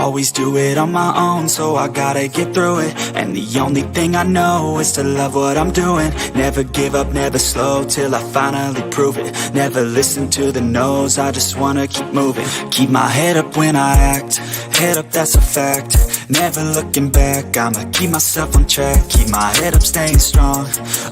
Always do it on my own, so I gotta get through it. And the only thing I know is to love what I'm doing. Never give up, never slow, till I finally prove it. Never listen to the no's, I just wanna keep moving. Keep my head up when I act, head up, that's a fact. Never looking back, I'ma keep myself on track. Keep my head up, staying strong,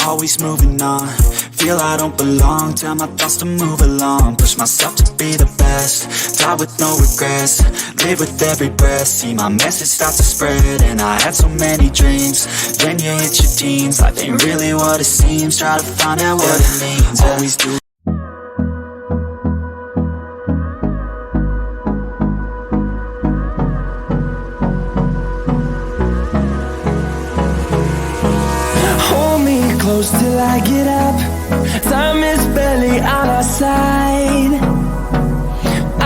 always moving on. Feel I don't belong, tell my thoughts to move along. Push myself to be the best, die with no regrets. Live with every breath, see my message start to spread. And I had so many dreams, then you hit your teens. Life ain't really what it seems, try to find out what it means. Always do. Hold me close till I get up, time is barely on our side.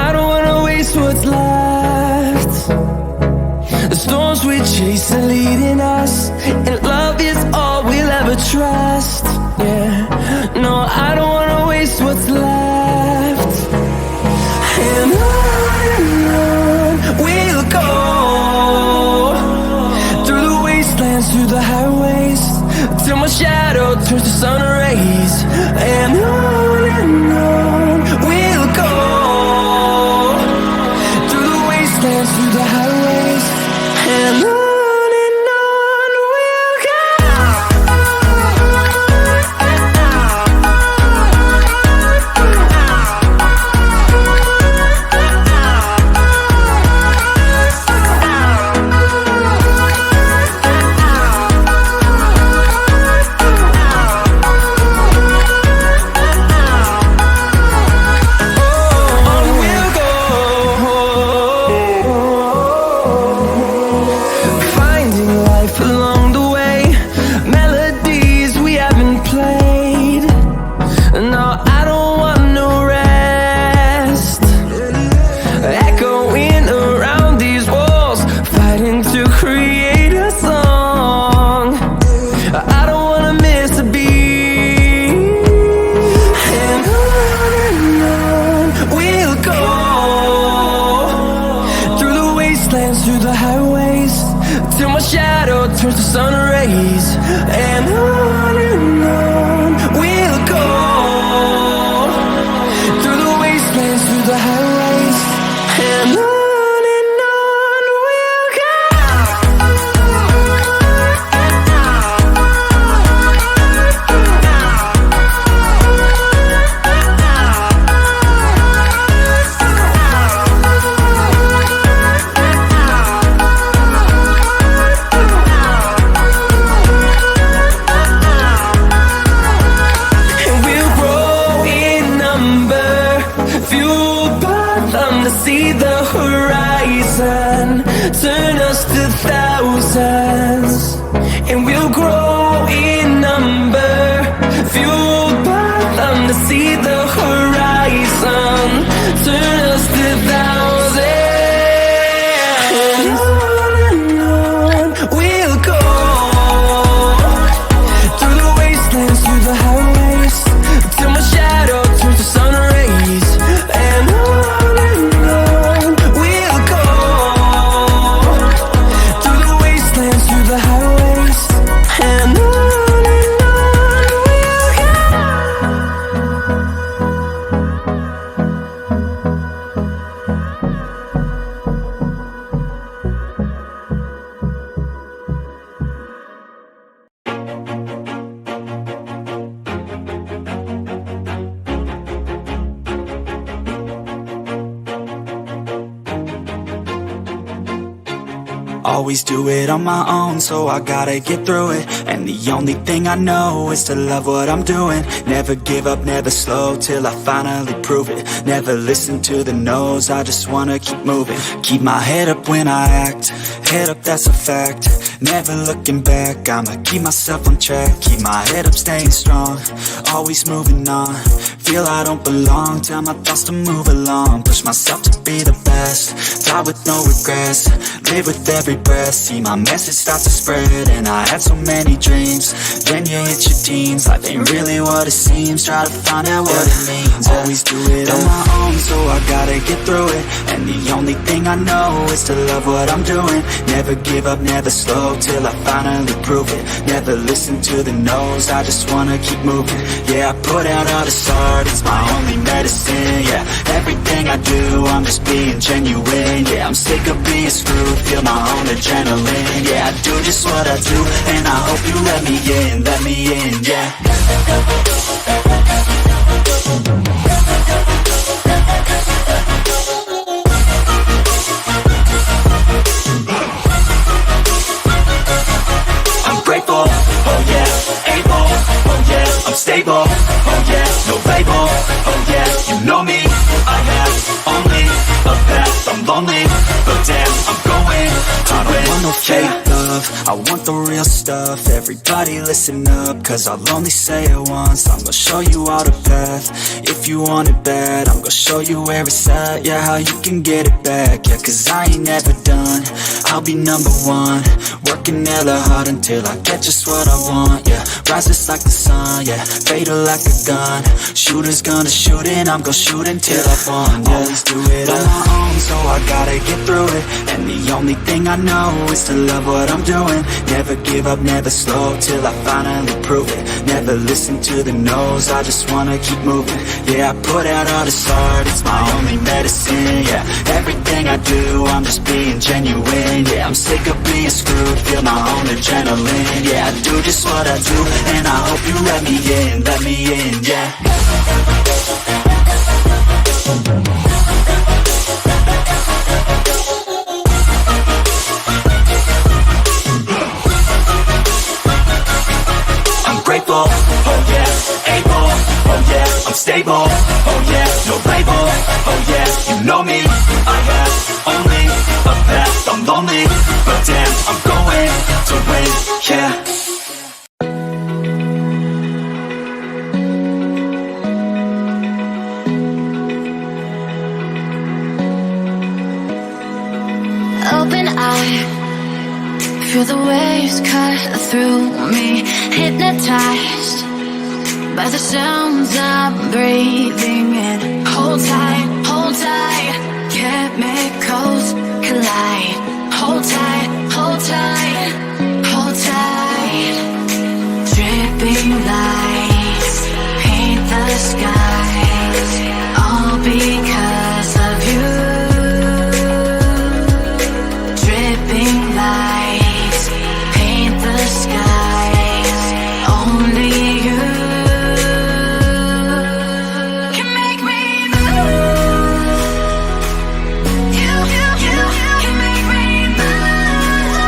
I don't wanna waste what's left. The storms we chase are leading us, and love is all we'll ever trust. Yeah, no, I don't wanna waste what's left. And on we'll go, through the wastelands, through the highways, till my shadow turns to sun rays. And on we'll go, through the wastelands, through the highways, and on we'll go. Through the highways, till my shadow turns to sun rays. And on we'll go, through the wastelands, through the highways, and on we'll go. See the horizon, turn us to thousands, and we'll grow in number, fueled by them to see the horizon, turn us to thousands. And on we'll go, through the wastelands, through the highways, till my shadow turns to sun rays. And Always do it on my own, so I gotta get through it. And the only thing I know is to love what I'm doing. Never give up, never slow, till I finally prove it. Never listen to the no's, I just wanna keep moving. Keep my head up when I act, head up, that's a fact. Never looking back, I'ma keep myself on track. Keep my head up, staying strong, always moving on. Feel I don't belong, tell my thoughts to move along. Push myself to be the best, die with no regrets. Live with every breath, see my message start to spread. And I had so many dreams. Then you hit your teens, life ain't really what it seems. Try to find out what it means. Always do it on my own, so I gotta get through it. And the only thing I know is to love what I'm doing. Never give up, never slow, till I finally prove it. Never listen to the no's, I just wanna keep moving. Yeah, I put out all the art, it's my only medicine. Yeah, everything I do, I'm just being genuine. Yeah, I'm sick of being screwed, feel my own adrenaline. Yeah, I do just what I do, and I hope you let me in, yeah. I'm grateful, oh yeah, able, oh yeah, I'm stable, oh yeah, no label, oh yeah, you know me, I have only a path, I'm lonely, but damn, I'm going to win. I don't want no fake love, I want the real stuff. Everybody listen up, cause I'll only say it once. I'm gonna show you all the path, if you want it bad. I'm gonna show you where it's at, yeah, how you can get it back. Yeah, cause I ain't never done, I'll be number one. Working hella hard until I get just what I want, yeah. Rises like the sun, yeah, fatal like a gun. Shooters gonna shoot and I'm gonna shoot until I won, yeah. Always do it on my own, so I gotta get through it. And the only thing I know is to love what I'm doing. Never give up, never slow, till I finally prove it. Never listen to the no's, I just wanna keep moving. Yeah, I put out all the art, it's my only medicine. Yeah, everything I do, I'm just being genuine. Yeah, I'm sick of being screwed, feel my own adrenaline. Yeah, I do just what I do, and I hope you let me in, yeah. I'm grateful, oh yeah, able, oh yeah, I'm stable, oh yeah, no label, oh yeah, you know me, I have only a path, I'm lonely, but damn, I'm going to win, yeah. Open eye, feel the waves cut through me. Hypnotized by the sounds I'm breathing in. Hold tight, chemicals collide. Hold tight, hold tight, hold tight. Dripping lights paint the skies, all because of you. Dripping lights paint the skies, only you can make me move. You can make me move.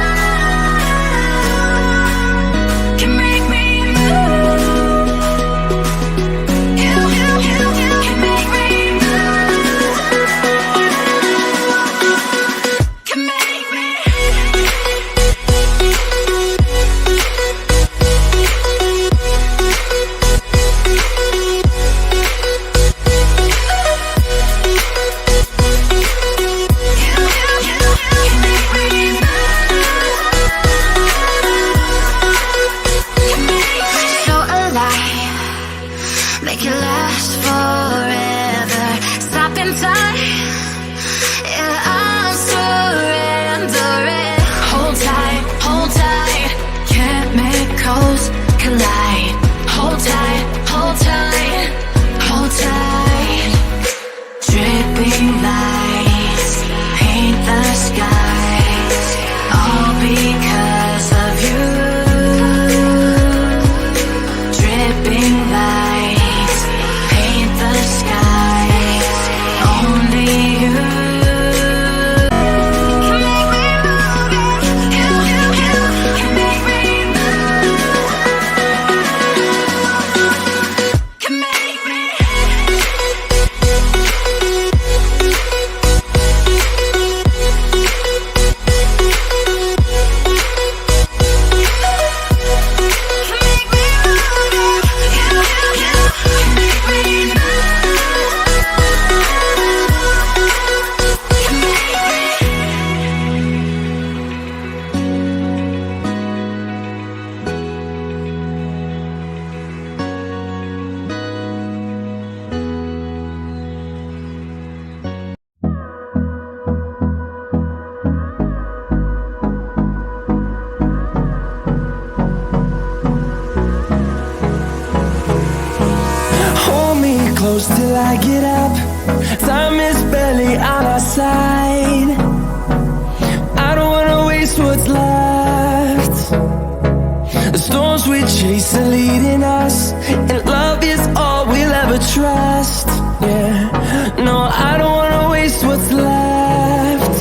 close till I get up. Time is barely on our side. I don't wanna waste what's left. The storms we chase are leading us, and love is all we'll ever trust. Yeah, no, I don't wanna waste what's left.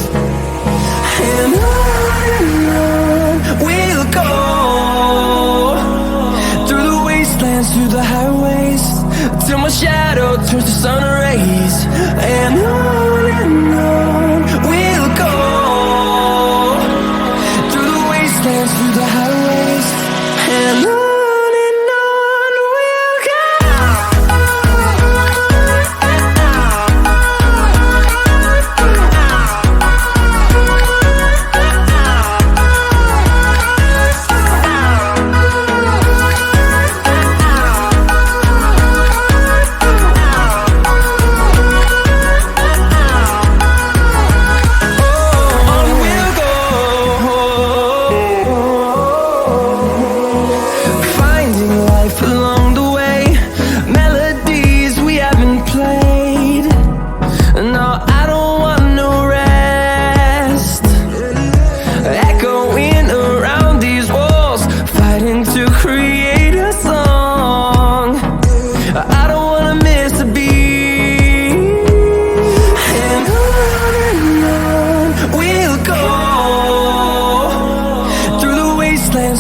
And on we'll go, through the wastelands, through the highways, till my shadow turns to sun rays. And on we'll go, through the wastelands, through the highways, and on we'll go.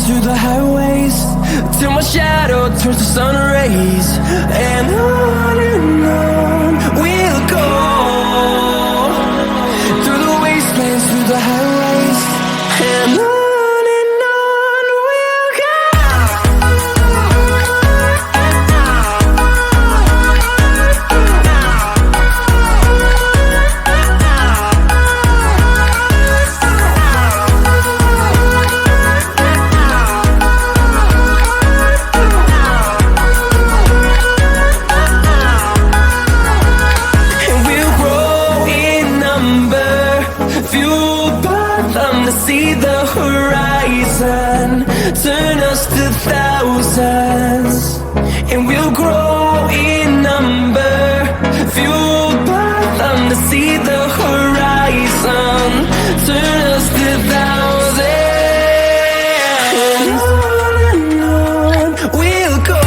Through the highways, till my shadow turns to sun rays. And on we'll go, through the wastelands, through the highways, and on we'll go. See the horizon, turn us to thousands, and we'll grow in number, fueled by them to see the horizon, turn us to thousands, and on we'll go,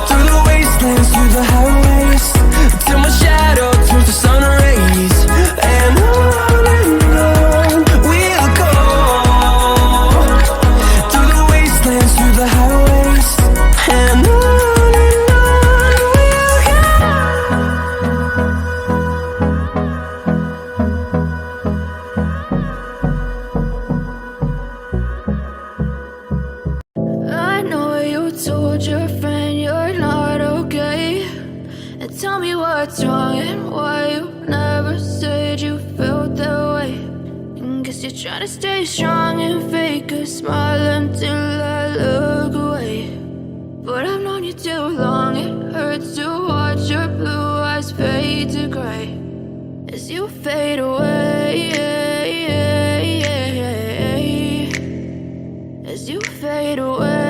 through the wastelands, through the highways, till my shadow turns to sun rays. And told your friend you're not okay, and tell me what's wrong and why you never said you felt that way. And guess you're trying to stay strong and fake a smile until I look away. But I've known you too long, it hurts to watch your blue eyes fade to gray as you fade away, as you fade away.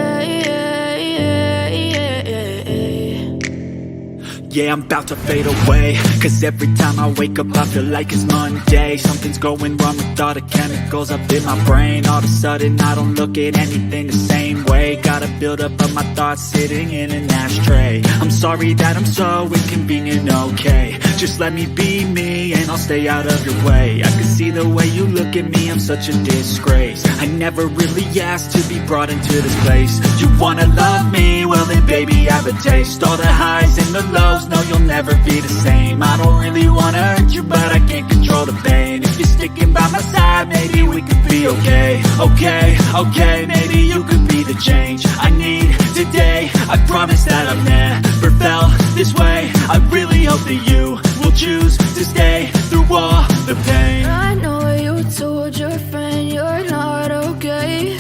Yeah, I'm about to fade away, cause every time I wake up I feel like it's Monday. Something's going wrong with all the chemicals up in my brain. All of a sudden I don't look at anything the same way. Gotta build up of my thoughts sitting in an ashtray. I'm sorry that I'm so inconvenient, okay. Just let me be me and I'll stay out of your way. I can see the way you look at me, I'm such a disgrace. I never really asked to be brought into this place. You wanna love me? Well then baby I have a taste. All the highs and the lows, no you'll never be the same. I don't really wanna hurt you but I can't control the pain. If you're sticking by my side, maybe we could be okay. Okay, maybe you could be the change I need today. I promise that I've never felt this way. I really hope that you will choose to stay through all the pain. I know you told your friend you're not okay,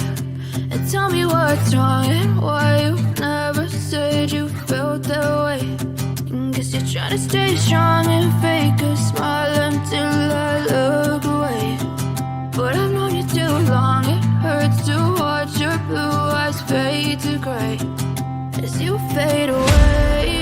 and tell me what's wrong and why you never said you felt that way. And guess you're trying to stay strong and fake a smile until I look away. But I've known you too long, it hurts to watch your blue eyes fade to gray as you fade away.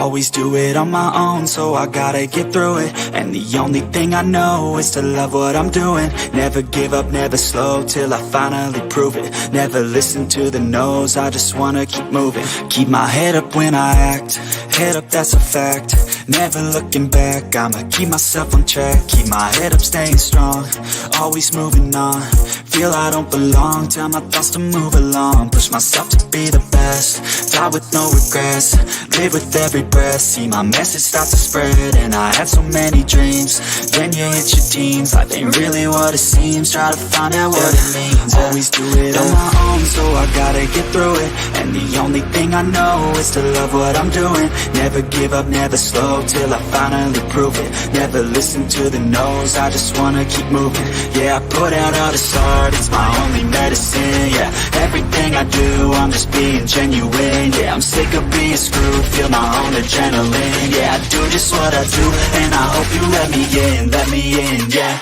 Always do it on my own, so I gotta get through it. And the only thing I know is to love what I'm doing. Never give up, never slow, till I finally prove it. Never listen to the no's, I just wanna keep moving. Keep my head up when I act, head up, that's a fact. Never looking back, I'ma keep myself on track. Keep my head up, staying strong, always moving on. Feel I don't belong, tell my thoughts to move along. Push myself to be the best, die with no regrets. Live with every breath, see my message start to spread. And I had so many dreams, then you hit your teens. Life ain't really what it seems, try to find out what it means. Always do it on my own, so I gotta get through it. And the only thing I know is to love what I'm doing. Never give up, never slow, till I finally prove it. Never listen to the no's, I just wanna keep moving. Yeah, I put out all this art, it's my only medicine. Yeah, everything I do, I'm just being genuine. Yeah, I'm sick of being screwed, feel my own adrenaline. Yeah, I do just what I do, and I hope you let me in, yeah.